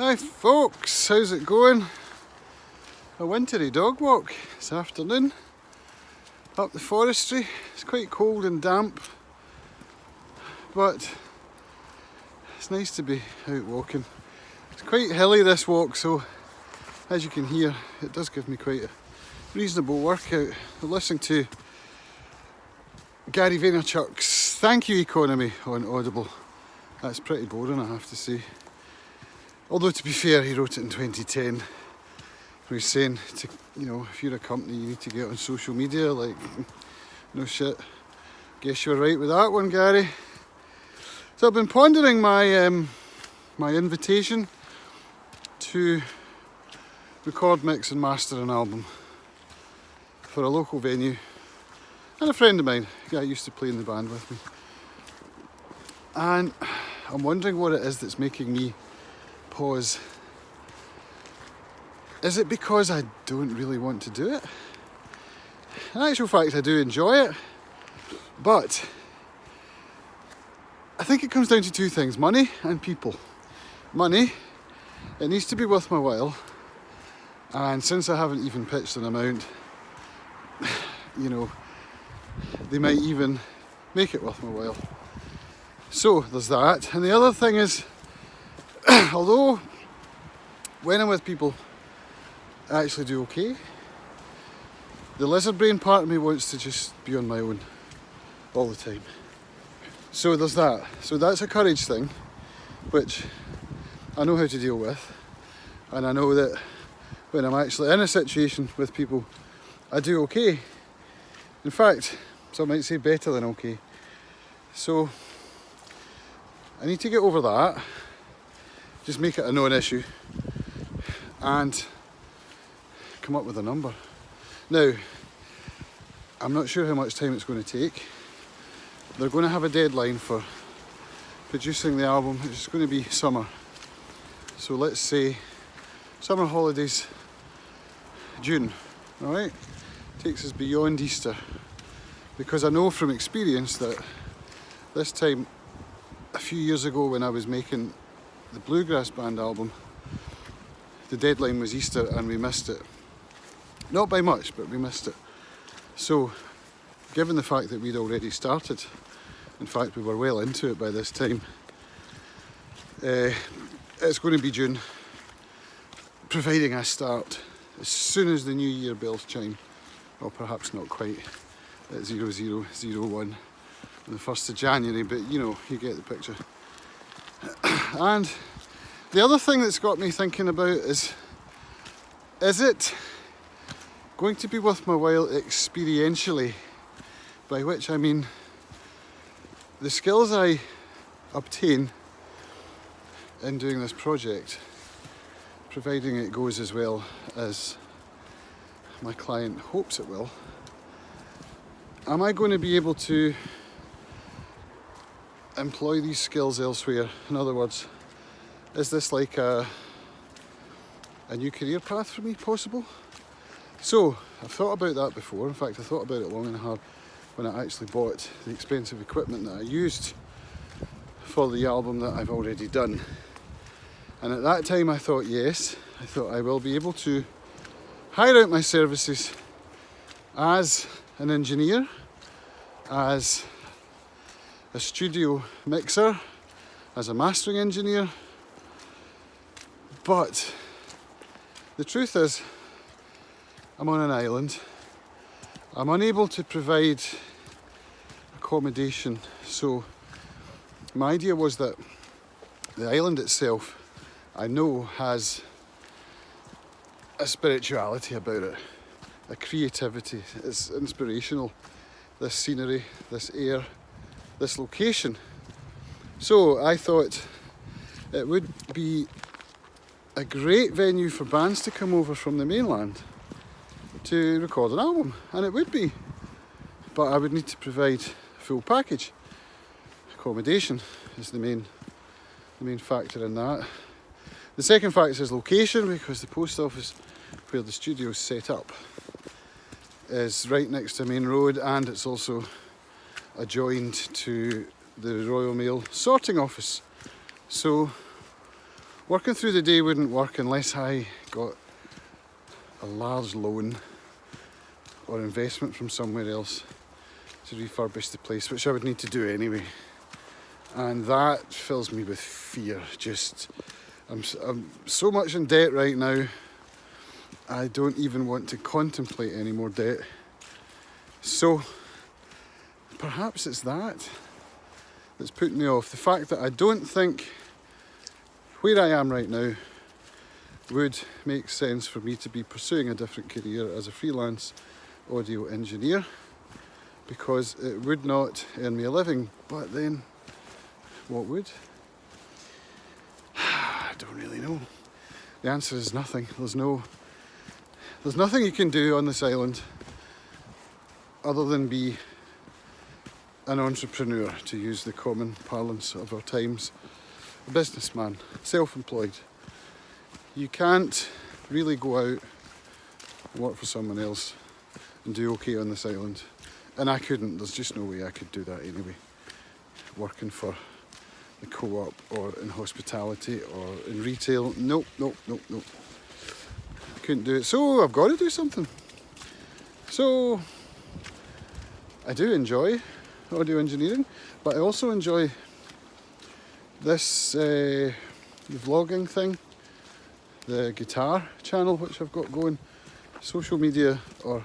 Hi folks, how's it going? A wintry dog walk this afternoon up the forestry. It's quite cold and damp, but it's nice to be out walking. It's quite hilly this walk, so as you can hear it does give me quite a reasonable workout. I'm listening to Gary Vaynerchuk's Thank You Economy on Audible. That's pretty boring, I have to say. Although to be fair, he wrote it in 2010. Where he's saying, if you're a company, you need to get on social media. Like, no shit. Guess you're right with that one, Gary. So I've been pondering my invitation to record, mix and master an album for a local venue and a friend of mine, a guy who used to play in the band with me. And I'm wondering what it is that's making me pause. Is it because I don't really want to do it? In actual fact, I do enjoy it, but I think it comes down to two things: money and people. Money, it needs to be worth my while, and since I haven't even pitched an amount, they might even make it worth my while. So there's that. And the other thing is, although when I'm with people I actually do okay, the lizard brain part of me wants to just be on my own all the time. So there's that. So that's a courage thing, which I know how to deal with, and I know that when I'm actually in a situation with people I do okay. In fact, some might say better than okay. So I need to get over that, just make it a non-issue, and come up with a number. Now, I'm not sure how much time it's going to take. They're going to have a deadline for producing the album, which is going to be summer. So let's say summer holidays, June, alright? Takes us beyond Easter, because I know from experience that this time a few years ago when I was making the Bluegrass Band album, the deadline was Easter and we missed it. Not by much, but we missed it. So, given the fact that we'd already started, in fact we were well into it by this time, it's going to be June, providing I start as soon as the New Year bells chime, or perhaps not quite at 0001 on the 1st of January, but you get the picture. And the other thing that's got me thinking about is it going to be worth my while experientially? By which I mean the skills I obtain in doing this project, providing it goes as well as my client hopes it will. Am I going to be able to employ these skills elsewhere? In other words, is this like a new career path for me possible? So I've thought about that before. In fact, I thought about it long and hard when I actually bought the expensive equipment that I used for the album that I've already done. And at that time I thought, yes, I will be able to hire out my services as an engineer, as a studio mixer, as a mastering engineer. But the truth is, I'm on an island. I'm unable to provide accommodation. So my idea was that the island itself, I know, has a spirituality about it, a creativity. It's inspirational, this scenery, this air, this location. So I thought it would be a great venue for bands to come over from the mainland to record an album, and it would be, but I would need to provide a full package. Accommodation is the main factor in that. The second factor is location, because the post office where the studio is set up is right next to a main road, and it's also adjoined to the Royal Mail sorting office. So Working through the day wouldn't work unless I got a large loan or investment from somewhere else to refurbish the place, which I would need to do anyway. And that fills me with fear. I'm so much in debt right now, I don't even want to contemplate any more debt. So perhaps it's that that's putting me off. The fact that I don't think where I am right now would make sense for me to be pursuing a different career as a freelance audio engineer, because it would not earn me a living. But then, what would? I don't really know. The answer is nothing. There's nothing you can do on this island other than be an entrepreneur, to use the common parlance of our times. A businessman, self-employed. You can't really go out and work for someone else and do okay on this island. And I couldn't, there's just no way I could do that anyway. Working for the co-op or in hospitality or in retail, nope. Couldn't do it, so I've got to do something. So I do enjoy audio engineering, but I also enjoy this the vlogging thing, the guitar channel which I've got going, social media, or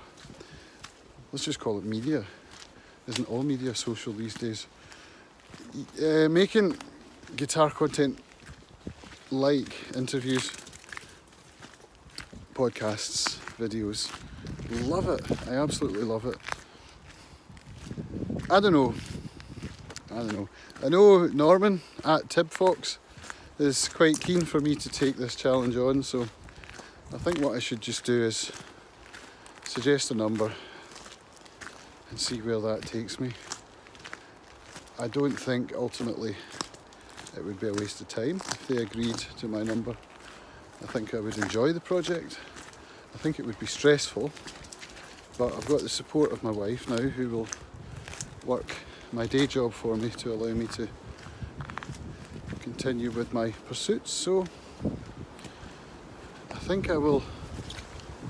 let's just call it media. Isn't all media social these days? Making guitar content like interviews, podcasts, videos. Love it. I absolutely love it. I don't know. I know Norman at TibFox is quite keen for me to take this challenge on, so I think what I should just do is suggest a number and see where that takes me. I don't think ultimately it would be a waste of time if they agreed to my number. I think I would enjoy the project. I think it would be stressful, but I've got the support of my wife now, who will work my day job for me to allow me to continue with my pursuits. So I think I will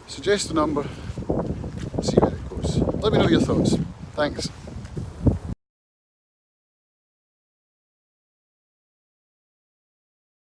suggest a number and see where it goes. Let me know your thoughts. Thanks.